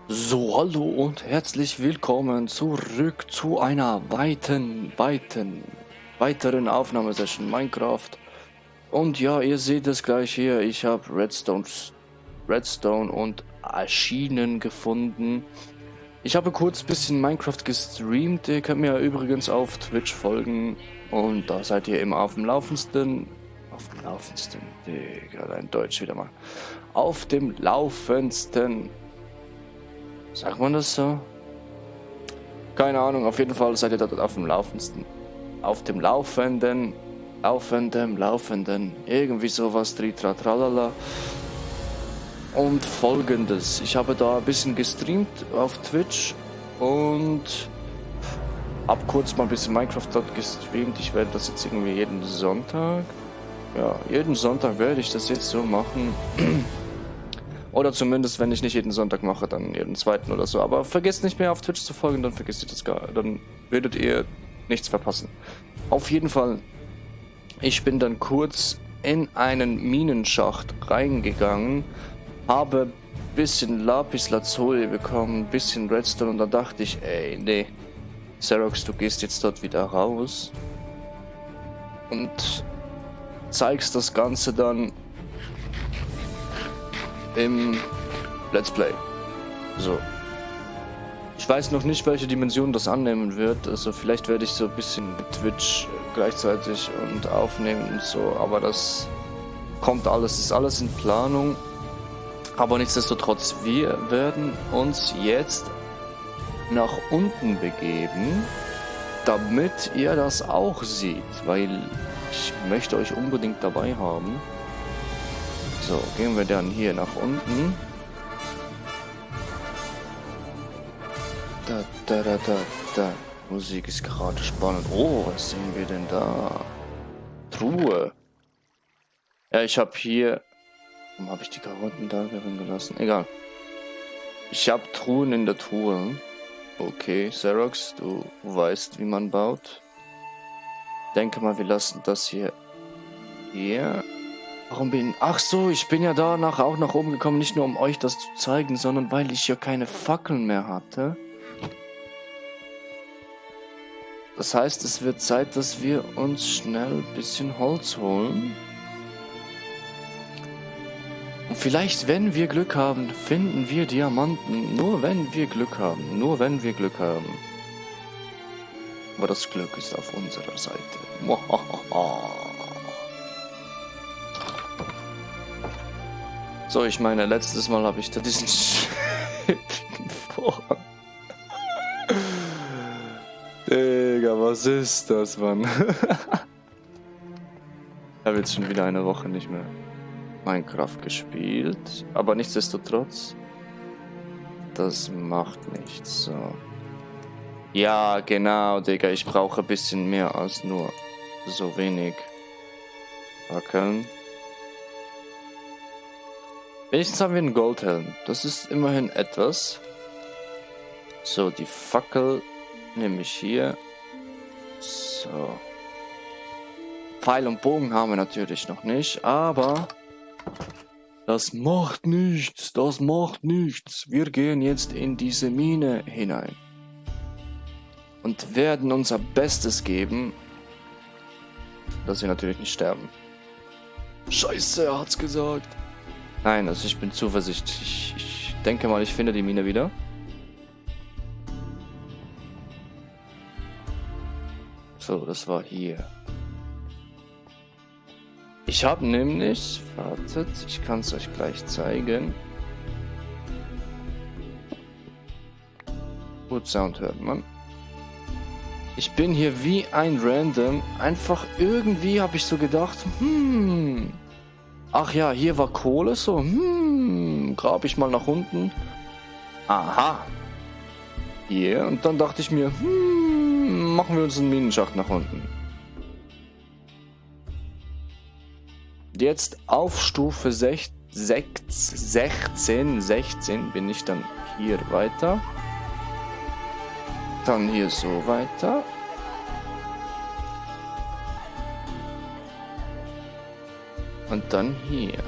So, hallo und herzlich willkommen zurück zu einer weiteren Aufnahmesession Minecraft. Und ja, ihr seht es gleich hier, ich habe Redstone und Schienen gefunden. Ich habe kurz ein bisschen Minecraft gestreamt, ihr könnt mir übrigens auf Twitch folgen und da seid ihr immer auf dem Laufendsten. Auf dem Laufendsten, Digga, dein Deutsch wieder mal. Auf dem Laufendsten. Sagt man das so? Keine Ahnung, auf jeden Fall seid ihr dort auf dem Laufendsten. Auf dem Laufenden. Irgendwie sowas, tralala. Und folgendes. Ich habe da ein bisschen gestreamt auf Twitch und hab kurz mal ein bisschen Minecraft dort gestreamt. Ich werde das jetzt irgendwie jeden Sonntag. Ja, jeden Sonntag werde ich das jetzt so machen. Oder zumindest, wenn ich nicht jeden Sonntag mache, dann jeden zweiten oder so. Aber vergesst nicht mehr auf Twitch zu folgen, dann vergesst ihr das gar. Dann werdet ihr nichts verpassen. Auf jeden Fall, ich bin dann kurz in einen Minenschacht reingegangen, habe ein bisschen Lapis Lazuli bekommen, ein bisschen Redstone und dann dachte ich, ey, nee, Xerox, du gehst jetzt dort wieder raus und zeigst das Ganze dann im Let's Play. So. Ich weiß noch nicht, welche Dimension das annehmen wird. Also vielleicht werde ich so ein bisschen Twitch gleichzeitig und aufnehmen und so. Aber das kommt alles, ist alles in Planung. Aber nichtsdestotrotz, wir werden uns jetzt nach unten begeben, damit ihr das auch seht. Weil ich möchte euch unbedingt dabei haben. So, gehen wir dann hier nach unten. Da. Musik ist gerade spannend. Oh, was sehen wir denn da? Truhe. Ja, ich habe hier... Warum habe ich die Karotten da drin gelassen? Egal. Ich habe Truhen in der Truhe. Okay, Xerox, du weißt, wie man baut. Denke mal, wir lassen das hier... Ach so, ich bin ja danach auch nach oben gekommen, nicht nur um euch das zu zeigen, sondern weil ich ja keine Fackeln mehr hatte. Das heißt, es wird Zeit, dass wir uns schnell ein bisschen Holz holen. Und vielleicht, wenn wir Glück haben, finden wir Diamanten. Nur wenn wir Glück haben. Aber das Glück ist auf unserer Seite. So, ich meine, letztes Mal habe ich da diesen schäbigen Vorhang. Digga, was ist das, Mann? Ich habe jetzt schon wieder eine Woche nicht mehr Minecraft gespielt. Aber nichtsdestotrotz, das macht nichts. So. Ja, genau, Digga, ich brauche ein bisschen mehr als nur so wenig Fackeln. Wenigstens haben wir einen Goldhelm. Das ist immerhin etwas. So, die Fackel nehme ich hier. So. Pfeil und Bogen haben wir natürlich noch nicht, aber das macht nichts. Wir gehen jetzt in diese Mine hinein und werden unser Bestes geben, dass wir natürlich nicht sterben. Scheiße, er hat's gesagt. Nein, also ich bin zuversichtlich. Ich denke mal, ich finde die Mine wieder. So, das war hier. Ich habe nämlich... Wartet, ich kann es euch gleich zeigen. Gut, Sound hört man. Ich bin hier wie ein Random. Einfach irgendwie habe ich so gedacht, ach ja, hier war Kohle, so, grab ich mal nach unten. Aha. Hier, und dann dachte ich mir, machen wir uns einen Minenschacht nach unten. Jetzt auf Stufe 16 bin ich dann hier weiter. Dann hier so weiter. Und dann hier.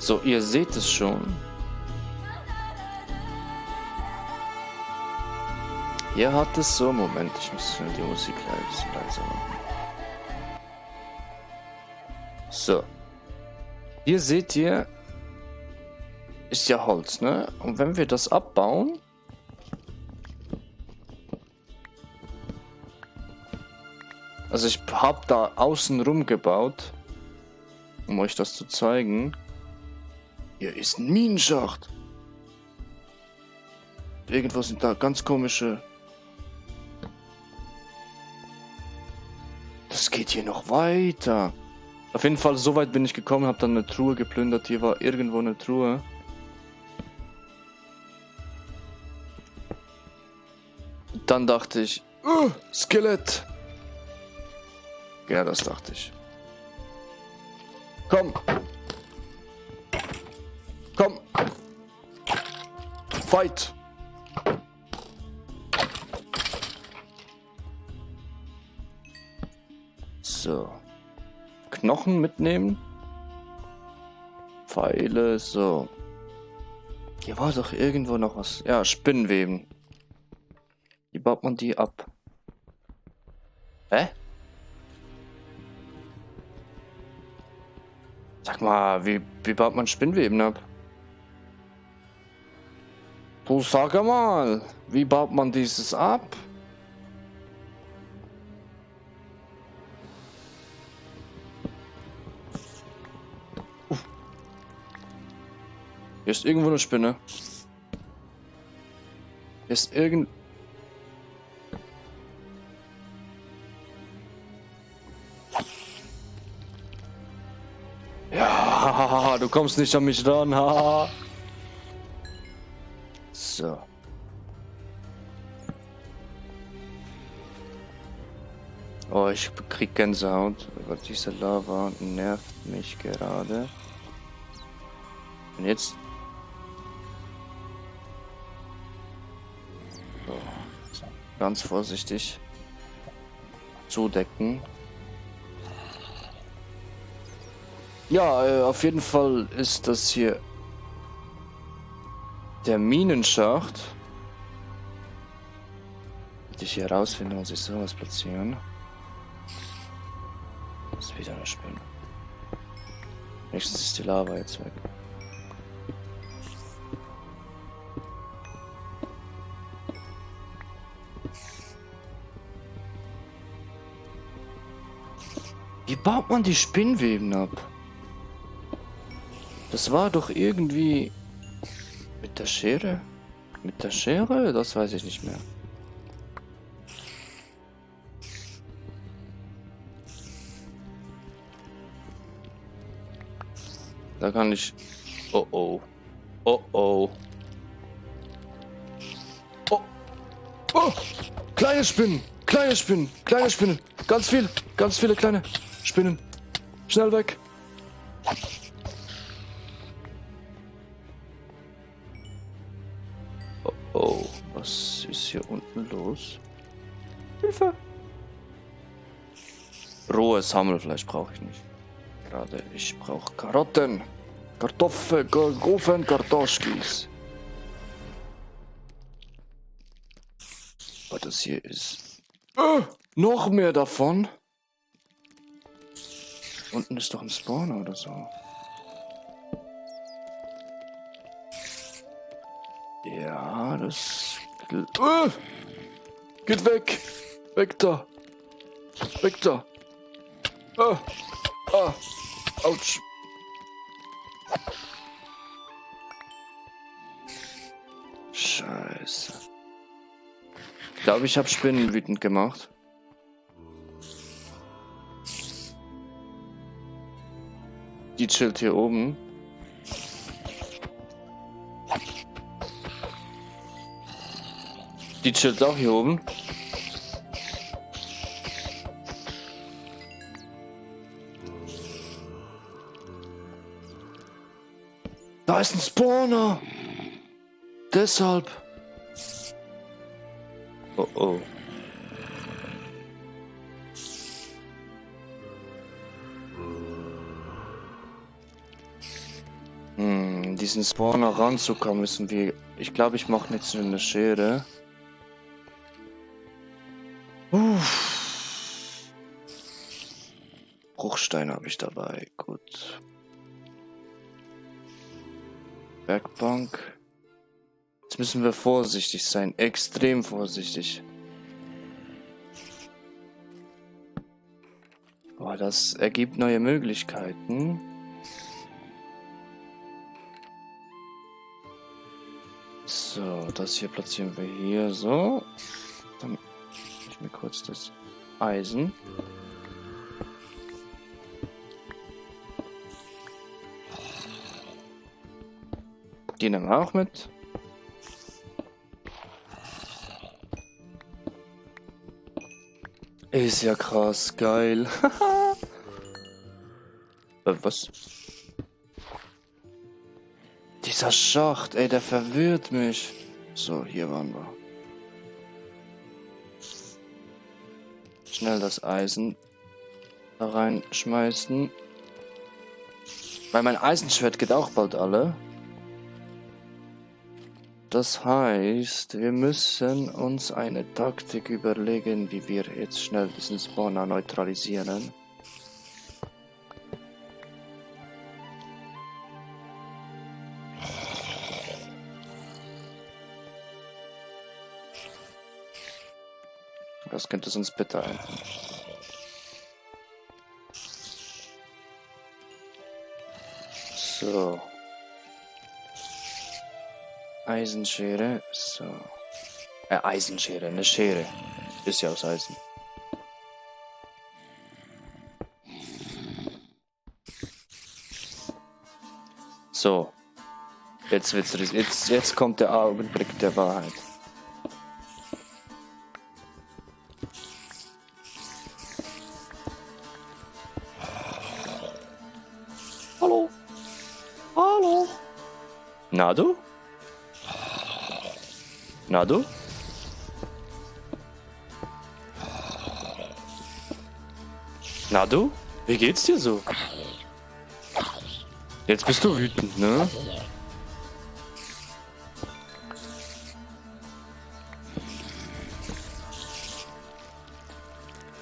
So, ihr seht es schon. Hier hat es so, Moment, ich muss schnell die Musik leiser machen. So. Hier seht ihr, ist ja Holz, ne? Und wenn wir das abbauen, also ich habe da außen rum gebaut, um euch das zu zeigen. Hier ist ein Minenschacht. Irgendwo sind da ganz komische... Das geht hier noch weiter. Auf jeden Fall, so weit bin ich gekommen, habe dann eine Truhe geplündert. Hier war irgendwo eine Truhe. Dann dachte ich, Skelett. Ja, das dachte ich. Komm. Komm. Fight. So. Knochen mitnehmen. Pfeile, so. Hier war doch irgendwo noch was. Ja, Spinnenweben. Wie baut man die ab? Hä? Sag mal, wie baut man Spinnweben ab? Du sag mal, wie baut man dieses ab? Hier ist irgendwo eine Spinne. Hier ist irgend... Ja, du kommst nicht an mich ran. Haha. So. Oh, ich krieg Gänsehaut. Aber diese Lava nervt mich gerade. Und jetzt... So. Ganz vorsichtig. Zudecken. Ja, auf jeden Fall ist das hier der Minenschacht. Hätte ich hier herausfinden, muss ich sowas platzieren. Das ist wieder eine Spinne. Nächstens ist die Lava jetzt weg. Wie baut man die Spinnweben ab? Das war doch irgendwie mit der Schere? Mit der Schere? Das weiß ich nicht mehr. Da kann ich... Oh oh. Oh oh. Oh. Oh. Kleine Spinnen. Kleine Spinnen. Kleine Spinnen. Ganz viele kleine Spinnen. Schnell weg. Oh, was ist hier unten los? Hilfe! Rohes Hammelfleisch brauche ich nicht. Gerade, ich brauche Karotten, Kartoffeln, Ofen, Kartoschkis. Was das hier ist. Noch mehr davon? Unten ist doch ein Spawner oder so. Ja, das... geht weg! Weg da! Weg da! Autsch! Scheiße. Ich glaube, ich habe Spinnen wütend gemacht. Die chillt hier oben. Die chillt auch hier oben. Da ist ein Spawner. Deshalb. Oh oh. Diesen Spawner ranzukommen müssen wir... Ich glaube, ich mache jetzt eine Schere. Edelstein habe ich dabei. Gut. Werkbank. Jetzt müssen wir vorsichtig sein. Extrem vorsichtig. Boah, das ergibt neue Möglichkeiten. So, das hier platzieren wir hier so. Dann ich mir kurz das Eisen. Die nehmen wir auch mit. Ist ja krass, geil. Was? Dieser Schacht, ey, der verwirrt mich. So, hier waren wir. Schnell das Eisen da reinschmeißen. Weil mein Eisenschwert geht auch bald alle. Das heißt, wir müssen uns eine Taktik überlegen, wie wir jetzt schnell diesen Spawner neutralisieren. Das könnte sonst bitter enden. So. Eisenschere, so. Eisenschere, eine Schere. Ist ja aus Eisen. So. Jetzt kommt der Augenblick der Wahrheit. Hallo? Hallo? Na du? Na du? Na du? Wie geht's dir so? Jetzt bist du wütend, ne?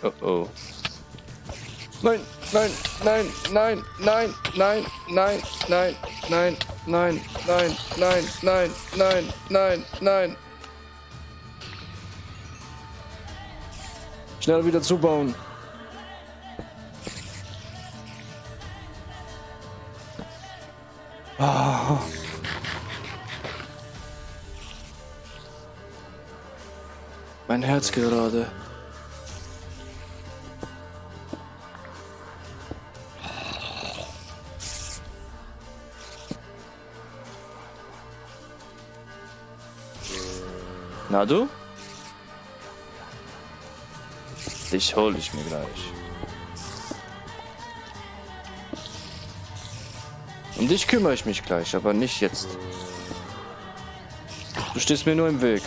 Oh oh. Nein, nein, nein, nein, nein, nein, nein, nein, nein, nein, nein, nein, nein, nein, nein, nein. Schnell wieder zubauen. Ah. Mein Herz gerade. Na du? Dich hol ich mir gleich. Um dich kümmere ich mich gleich, aber nicht jetzt. Du stehst mir nur im Weg.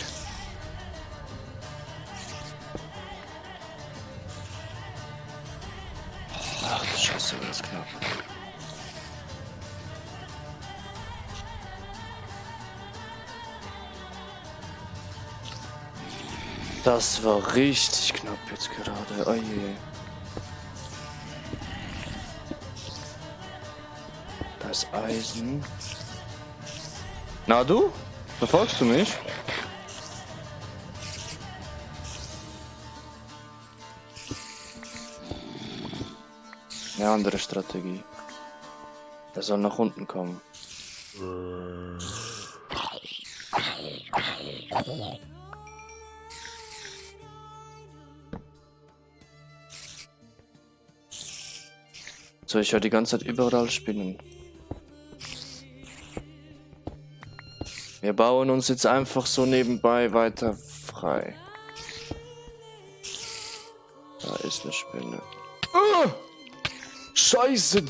Ach du Scheiße, das ist knapp. Das war richtig knapp jetzt gerade. Oh je. Das Eisen. Na du? Verfolgst du mich? Eine andere Strategie. Der soll nach unten kommen. So, ich höre die ganze Zeit überall Spinnen. Wir bauen uns jetzt einfach so nebenbei weiter frei. Da ist eine Spinne. Ah! Scheiße!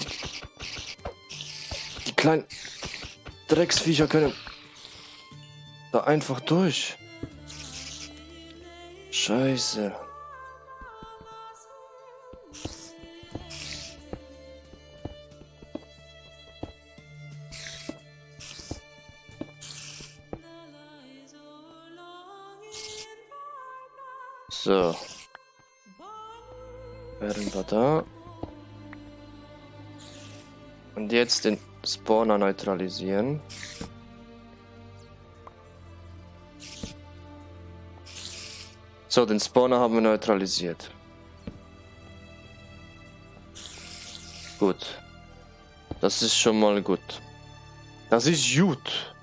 Die kleinen Drecksviecher können da einfach durch. Scheiße. So. Wären wir da. Und jetzt den Spawner neutralisieren. So, den Spawner haben wir neutralisiert. Gut. Das ist schon mal gut. Das ist gut.